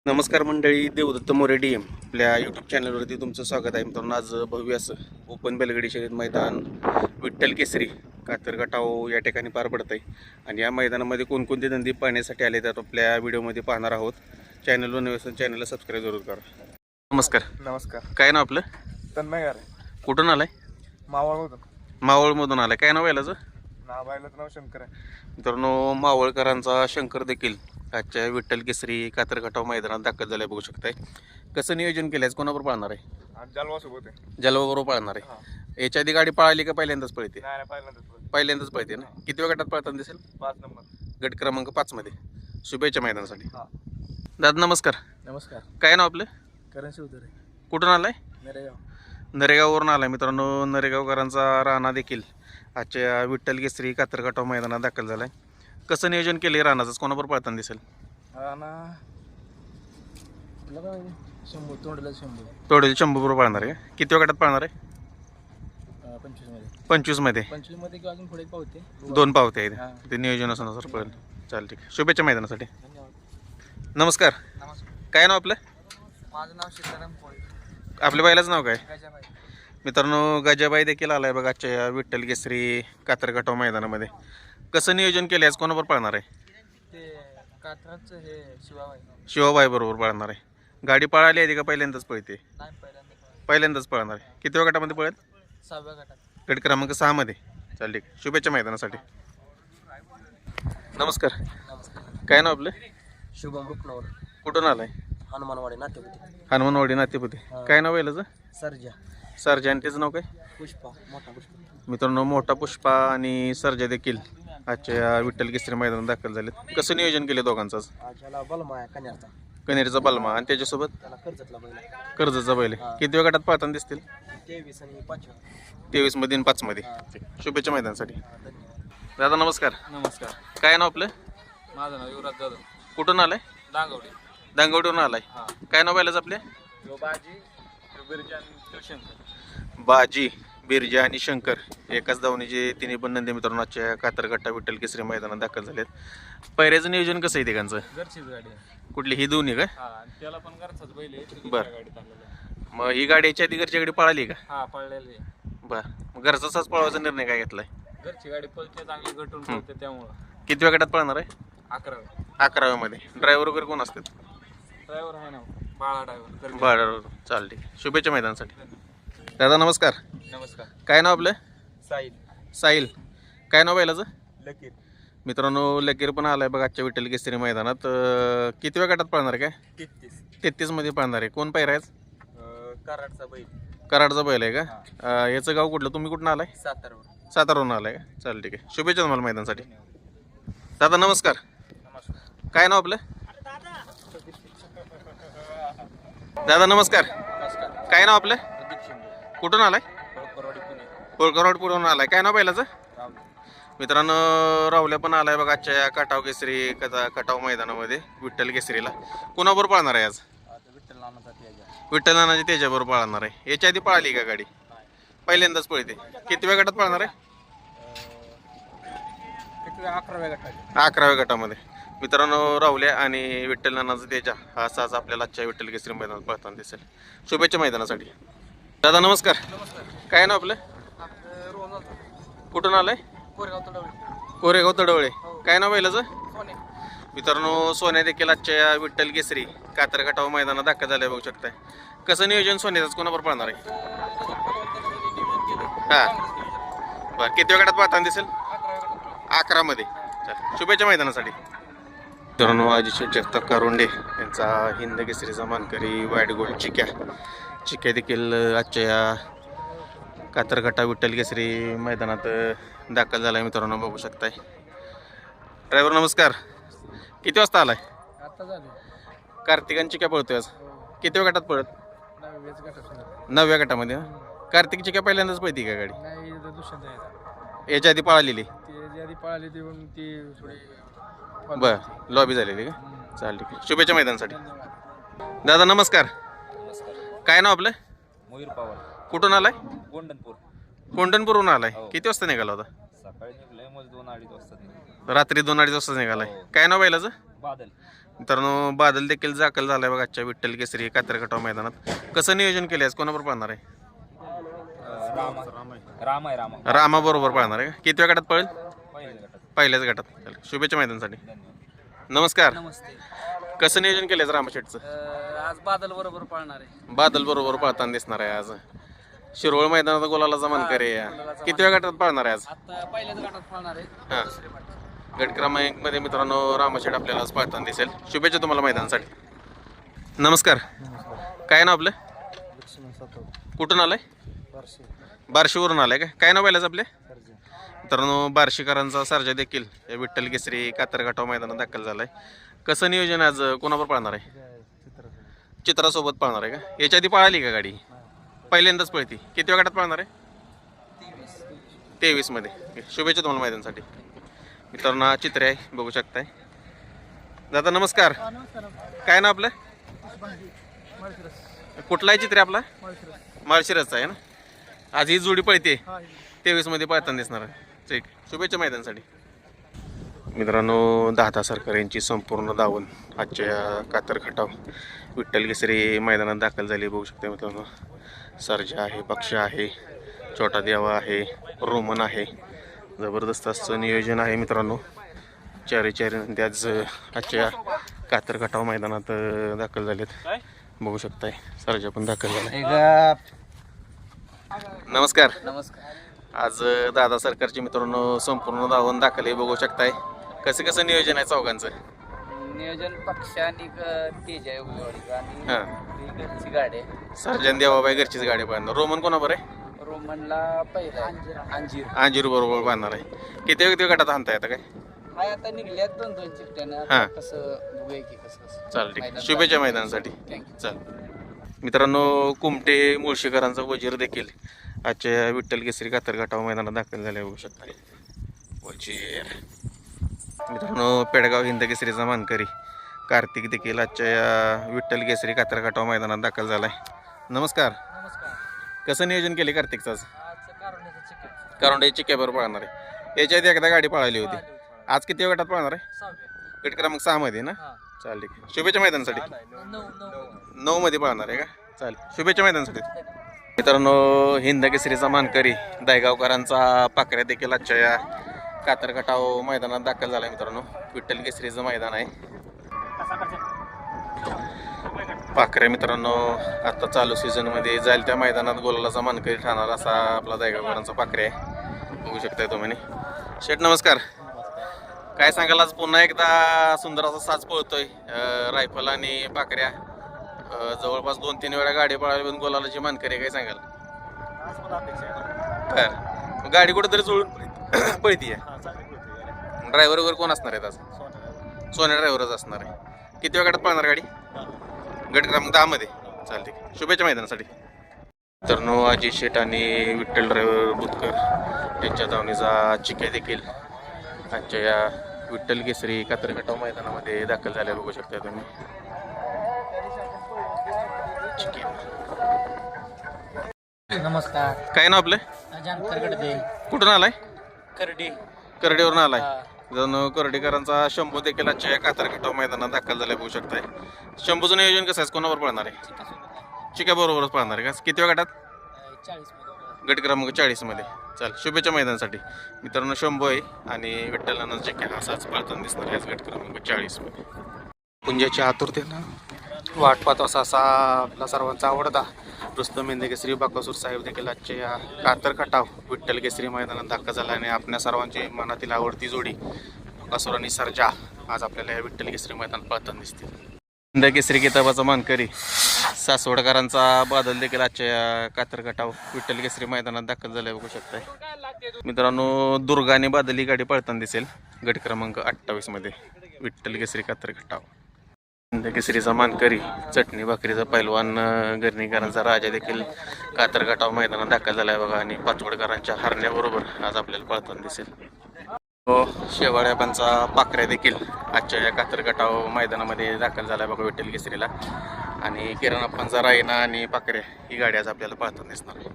नमस्कार मंडळी, देवदत्त मोरेडी आपल्या यूट्यूब चॅनलवरती तुमचं स्वागत आहे. मित्रांनो, आज भव्य असं ओपन बैलगाडी शर्यत मैदान विठ्ठल केसरी कातरगटाव या ठिकाणी पार पडत आहे. आणि या मैदानामध्ये कोणकोणते धंदे पाहण्यासाठी आले तर आपल्या व्हिडिओमध्ये पाहणार आहोत. चॅनलवर नवीन असेल चॅनलला सबस्क्राईब जरूर करा. नमस्कार. नमस्कार. काय नाव आपलं? तन्मय गारे, कुठून आलाय? मावळमधून. मावळमधून आलाय. काय नाव यालाचं? नाव शंकर आहे. मित्रांनो, मावळकरांचा शंकर देखील आजच्या विठ्ठल केसरी कातरगटाव मैदानात दाखल झालाय. बघू शकताय. कसं नियोजन केलंय? कोणाबरोबर पाळणार आहे? आणि जलवा सोबत आहे. जलवाबरोबर पाळणार आहे. याच्या आधी गाडी पळाली का पहिल्यांदाच पळते? नाही पहिल्यांदाच. पहिल्यांदाच पळते ना. किती वेळ गटात पळताना दिसेल? 5 नंबर. गट क्रमांक 5 मध्ये. शुभेच्छा मैदानासाठी. दादा नमस्कार. नमस्कार. काय नाव आपलं? करण शिवधरे, कुठून आलाय? नरेगाव. नरेगाववरून आलाय. मित्रांनो, नरेगावकरांचा राणा देखील आजच्या विठ्ठल केसरी कातरगटाव मैदानात दाखल झालाय. कसं नियोजन केलंय राणाच? कोणाबरोबर पळताना दिसेल? राणा शंभू, तोंडला शंभू. थोडे 100 बरोबर पाळणार आहे. किती वेळ गटात पाळणार आहे? 25 मध्ये. 25 मध्ये. 25 मध्ये किंवा अजून पुढे पावते. 2 पावते आहेत. ते नियोजन असं पळेल. चालेल, ठीक आहे. शुभेच्छा मैदानासाठी. धन्यवाद. नमस्कार. नमस्कार. काय नाव आपलं? माझं नाव सीताराम पोळे. आपल्या बैलाचं नाव काय? गजाबाई. मित्रांनो, गजाबाई देखील आलाय बघा आजच्या या विठ्ठल केसरी कातरगटाव मैदानामध्ये. कसं नियोजन केलं? आज कोणाबरोबर पाळणार आहे? ते कात्राचं हे शिवाबाई. शिवाबाई बरोबर पाळणार आहे. गाडी पळाली आहे का पहिल्यांदाच पळते? नाही पहिल्यांदा. पहिल्यांदाच पळणार आहे. किती वेळ गटामध्ये पळेल? 6व्या गटात. गट क्रमांक 6 मध्ये. चालेल, ठीक आहे. शुभेच्छा मैदानासाठी. नमस्कार. नमस्कार. काय नाव आपलं? शुभम रुपनवर, कुठून आलाय? हनुमानवाडी नातेपुते. हनुमानवाडी नातेपुते. काय नाव बैलाचं? सर्जा. सर्जा. आणि त्याचं नाव काय? पुष्पा, मोठा पुष्पा. मित्रांनो, मोठा पुष्पा आणि सर्जा देखील आजच्या या विठ्ठल केसरी मैदानात दाखल झालेत. कसं नियोजन केले दोघांचं? त्याला बलमा आहे कन्याचा. कनेरीचा बलमा आणि त्याच्यासोबत त्याला कर्जतला बैल. कर्जचा बैल आहे. किती वेळ गटात पळताना दिसतील? 23 आणि 5. 23 मध्ये आणि 5 मध्ये. शुभेच्छा मैदानासाठी. धन्यवाद. दादा नमस्कार. नमस्कार. काय नाव आपलं? माझं नाव युवराज जाधव, कुठून आलाय? दांगवडी. दांगवडीवरून आलाय. काय नाव बैलाचं आपल्या? बाजी, बिरजा आणि शिवशंकर. बाजी, बिरजा आणि शंकर एकाच धावणीचे तिन्ही पण नंदी मित्रांनो आजच्या कातरगट्टा विठ्ठल केसरी मैदानात दाखल झालेत. पैऱ्याचं नियोजन कसं आहे तिघांचं? घरचीच गाडी आहे. कुठली? ही दोन्ही काय? त्याला पण घरचाच बैल आहे. बरं. गाडीत आणलेला. मग ही गाडी याच्या आधी घरच्या गाडी पळाली का? पळलेली आहे. बरं. मग घरचाच पळवायचा निर्णय काय घेतलाय? घरची गाडी पळते, चांगली गटून पळते, त्यामुळं. किती वेळ गटात पळणार आहे? 11. 11व्या मध्ये. ड्रायव्हर वगैरे कोण असतात? ड्रायव्हर आहे ना, बाळा ड्रायव्हर. बरं, चालेल, ठीक आहे. शुभेच्छा मैदानासाठी. दादा नमस्कार. नमस्कार. काय नाव आपलं? साहिल. साहिल. काय नाव बैलाचं? लकीर. मित्रांनो, लकीर पण आलाय बघा आजच्या विठ्ठल केसरी मैदानात. किती वेळ गटात पळणार आहे? काय 33 मध्ये पळणार आहे. कोण पायरा आहे? कराडचा बैल. कराडचा बैल आहे का? याचं गाव कुठलं? तुम्ही कुठून आलाय? सातारावर. सातारावरून आलाय का? चालेल, ठीक आहे. शुभेच्छा तुम्हाला मैदानासाठी. दादा नमस्कार. नमस्कार. काय नाव आपलं? दादा नमस्कार. नमस्कार. काय नाव आपलं? प्रदीप शिंदे, कुठून आलाय? परवाडी, पुणे. कोळकरवाडपुरून आलाय. काय नाव बैलाचं? राम. मित्रांनो, राहुल्या पण आलाय बघा आजच्या या कटाव केसरी कटाव मैदानामध्ये विठ्ठल केसरीला. कोणाबरोबर पळणार आहे आज? आता विठ्ठल नानाचा त्याच्या. विठ्ठल नानाची त्याच्याबरोबर पळणार आहे. याच्या आधी पळाली का गाडी? पहिल्यांदाच पळते. किती वेळ गटात पळणार आहे? 11व्या गटात. 11व्या गटामध्ये. मित्रांनो, राहुल्या आणि विठ्ठल नानाचं त्याच्या हा साज आपल्याला आजच्या विठ्ठल केसरी मैदानात पळताना दिसेल. शुभेच्छा मैदानासाठी. दादा नमस्कार. नमस्कार. काय नाव आपलं? रोज कुठून आलाय? कोरेगाव तडवळे. कोरेगाव तडवळे. काय नाव बैलाचं? सोने. मित्रांनो, सोन्या देखील आजच्या या विठ्ठल केसरी कातरगटाव मैदानात दाखल झालाय. बघू शकताय. कसं नियोजन सोन्याचं? कोणाबरोबर पळणार आहे? हा, बरं. किती वेळ गटात पळताना दिसेल? 11 मध्ये. चल, शुभेच्छा मैदानासाठी. मित्रांनो, अजित जगताप कारुंडे यांचा हिंद केसरीचा मानकरी वाईट गोल्ड चिक्या देखील आजच्या या कातरगट्टा विठ्ठल केसरी मैदानात दाखल झालाय. मित्रांनो, बघू शकताय. ड्रायव्हर नमस्कार. किती वाजता आलाय? आता झाले. कार्तिकांची काय पळतोय आज? किती वेळ गटात पळत? 9व्याच गटात. 9व्या गटामध्ये. कार्तिकची काय पहिल्यांदाच पळती का गाडी? नाही, दुसऱ्यांदा यायचा. याच्या आधी पळालेली? ती जी आधी पळाली ती पण ती थोडी. बर, लॉबी झालेली का? चालेल, ठीक आहे. शुभेच्छा मैदानासाठी. धन्यवाद. दादा नमस्कार. नमस्कार. काय नाव आपलं? मयूर पवार, कुठून आलाय? गोंडनपूर. कोंढणपूरहून आलाय. किती वाजता निघाला होता? सकाळी निघलोय, मग 2-2:30 वाजता निघालो. रात्री 2-2:30 वाजता निघालाय. काय नाव बैलाचं? बादल. मित्रांनो बादल देखील दाखल झालाय बघा आजच्या विठ्ठल केसरी कातरकटाव मैदानात. कसं नियोजन केलं आहे, कोणाबरोबर पाहणार आहे? रामा रामा बरोबर पाहणार आहे का? किती गटात पळेल? पहिल्या गटात. पहिल्याच गटात. चला, शुभेच्छा मैदानासाठी. नमस्कार. नमस्ते. कसं नियोजन केलंय रामा शेटचं? आज बादल बरोबर पाळणार आहे. बादल बरोबर पळताना दिसणार आहे आज. शिरोळ मैदानात गोलाला जमान करे. किती गटात पाळणार आहे आज? आता पहिल्याच गटात पाळणार आहे. हां, गट क्रमांक मध्ये मित्रांनो रामाशेठ आपल्याला आज पाळताना दिसेल. शुभेच्छा तुम्हाला मैदानासाठी. नमस्कार. काय नाव आपलं? कुठून आलाय? बार्शीवरून आलाय का? काय नाव पाहिलंच आपले? मित्रांनो बार्शीकरांचा सर्जा देखील या विठ्ठल केसरी कातरकटाव मैदानात दाखल झालाय. कसं नियोजन आज कोणावर पाळणार आहे? चित्रासोबत पाळणार आहे का? याच्या आधी पळाली का गाडी? पहिल्यांदाच पळती. किती गटात पाळणार आहे? 23 मध्ये. शुभेच्छा तुम्हाला मैदानासाठी. मित्रांनो हा चित्र आहे, बघू शकताय. दादा नमस्कार. काय ना आपलं? कुठला आहे चित्र आपला? माळशिरसचा आहे ना. आज ही जोडी पळते 23 मध्ये पळताना दिसणार आहे. ठीक, शुभेच्छा मैदानासाठी. मित्रांनो दादा सरकार यांची संपूर्ण धावून आजच्या कातरखटाव विठ्ठल केसरी मैदानात दाखल झाली. बघू शकता मित्रांनो, सर्जा आहे, पक्ष आहे, छोटा देवा आहे, रोमन आहे. जबरदस्त असं नियोजन आहे मित्रांनो. चारी नंदी आज आजच्या कातरखटाव मैदानात दाखल झालेत. बघू शकताय सर्जा पण दाखल झाला. नमस्कार. नमस्कार. आज दादा सरकारची मित्रांनो संपूर्ण धावून दाखल आहे. बघू शकताय कसं नियोजन आहे चौघांचं? नियोजन पक्ष आणि तेज आहे उगवडी आणि हां, ही घरची गाडी आहे. सर्जन देवाबाई घरचीच गाडी बांधणार. रोमन कोणाबर आहे? रोमनला पहिला अंजीर. अंजीर बरोबर बांधणार आहे. किती गटात आणता येतं काय? हाय आता निघल्यात 2-2 चिकट्यानं. हां. आता कसं बघूया की कसं चालेल, ठीक. शुभेच्छा मैदानासाठी. थँक्यू. चल मित्रांनो, कुमटे मुळशीकरांचा वजीर देखील आजच्या विठ्ठल केसरी कातरकटाव मैदानात दाखल झाले. बघू शकता वजीर. मित्रांनो पेडगाव हिंद केसरीचा मानकरी कार्तिक देखील आजच्या या विठ्ठल केसरी कातरकटाव मैदानात दाखल झालाय. नमस्कार. नमस्कार. कसं नियोजन केले कार्तिकचं आज? आज कारोंड्याचं चिकन. कारण चिक्याबरोबर पळणार आहे. याच्या आधी एकदा गाडी पळाली होती. आज किती गटात पळणार आहे? 6 गट क्रमांक 6 मध्ये ना. चालेल, ठीक. शुभेच्छा मैदानासाठी. 9 मध्ये पळणार आहे का? चालेल, शुभेच्छा मैदानासाठी. मित्रांनो हिंद केसरीचा मानकरी दायगावकरांचा पाकऱ्या देखील आजच्या या कातरकटाव मैदानात दाखल झाला आहे. मित्रांनो विठ्ठल केसरीचं मैदान आहे. पाकऱ्या मित्रांनो आता चालू सीझनमध्ये जाईल त्या मैदानात गोलाचा मानकरी ठरणार असा आपला दायगावकरांचा पाकऱ्या आहे. बघू शकताय तुम्ही. शेठ नमस्कार. काय सांगाल आज पुन्हा एकदा सुंदर असा साज पळतोय रायफल आणि पाकऱ्या. जवळपास 2-3 वेळा गाडी पळाली पण गोलाची मानकरी. काय सांगाल? बर, गाडी कुठेतरी जुळून पळती आहे. ड्रायव्हर वगैरे कोण असणार आहेत आज? सोन्या ड्रायव्हरच असणार आहे. किती वेळ गटात पळणार गाडी? गट क्रमांक 10 मध्ये. चालते, शुभेच्छा मैदानासाठी. तर अजित शेठ आणि विठ्ठल ड्रायव्हर बुतकर यांच्या धावणीचा चिक्या देखील आजच्या या विठ्ठल केसरी कातरकटाव मैदानामध्ये दाखल झाल्या. बघू शकता तुम्ही. नमस्कार. काय नाव आपलं? करडे. कुठून आलाय? करडी. करडेवरून आलाय. जण करडेकरांचा शंभू देखील आजच्या कातरकटाव मैदानात दाखल झालाय. बघू शकताय. शंभूचं नियोजन कसं आहे? कोणावर पळणार आहे? चिक्या बरोबरच पळणार आहे का? किती गटात? 40. गट क्रमांक 40 मध्ये. चाल, शुभेच्छा मैदानासाठी. मित्रांनो शंभू आहे आणि विठ्ठलांना चिक्या असाच पळताना दिसणार याच गट क्रमांक 40 मध्ये. पुंजाच्या आतुरतेनं वाट पाहतो असा आपला सर्वांचा आवडता रुस्तम हिंद केसरी बाकासूर साहेब देखील आजच्या या कातरकटाव विठ्ठल केसरी मैदानात दाखल झाला. आणि आपल्या सर्वांची मनातील आवडती जोडी बाकासूर आणि सर्जा आज आपल्याला या विठ्ठल केसरी मैदानात पळताना दिसतील. हिंद केसरी किताबाचा मानकरी सासवडकरांचा बादल देखील आजच्या या कातरकटाव विठ्ठल केसरी मैदानात दाखल झालाय. बघू शकताय मित्रांनो. दुर्गा आणि बादल ही गाडी पळताना दिसेल गट क्रमांक 28 मध्ये विठ्ठल केसरी कातरकटाव. हिंद केसरीचा मानकरी चटणी भाकरीचा पैलवान गर्णीकरांचा राजा देखील कातरकटाव मैदानात दाखल झालाय बघा. आणि पाचवडकरांच्या हरण्याबरोबर आज आपल्याला पळताना दिसेल. शेवाळ्यापांचा पाकऱ्या देखील आजच्या या कातरकटाव मैदानामध्ये दाखल झालाय बघा विठ्ठल केसरीला. आणि किरण अप्पांचा रायना आणि पाकऱ्या ही गाडी आज आपल्याला पळताना दिसणार आहे.